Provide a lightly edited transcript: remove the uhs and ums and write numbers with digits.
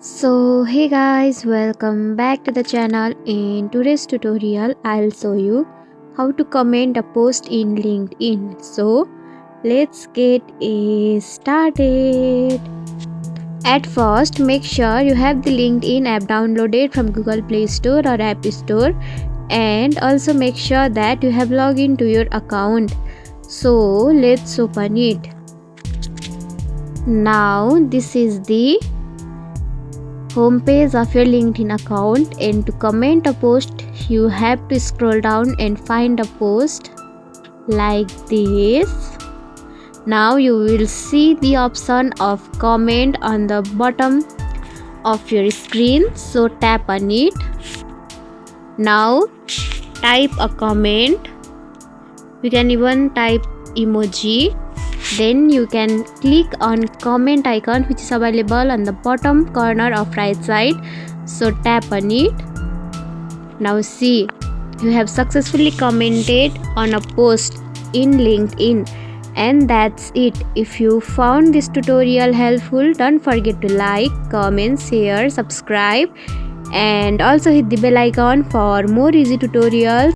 So hey guys, welcome back to the channel. In today's tutorial I'll show you how to comment a post in LinkedIn. So let's get started. At first, make sure you have the LinkedIn app downloaded from Google Play Store or App Store, and also make sure that you have logged into your account. So let's open it. Now this is the homepage of your LinkedIn account, and to comment a post you have to scroll down and find a post like this. Now you will see the option of comment on the bottom of your screen, so tap on it. Now type a comment. You can even type emoji. Then you can click on comment icon, which is available on the bottom corner of right side, so tap on it. Now see, you have successfully commented on a post in LinkedIn. And that's it. If you found this tutorial helpful, don't forget to like, comment, share, subscribe, and also hit the bell icon for more easy tutorials.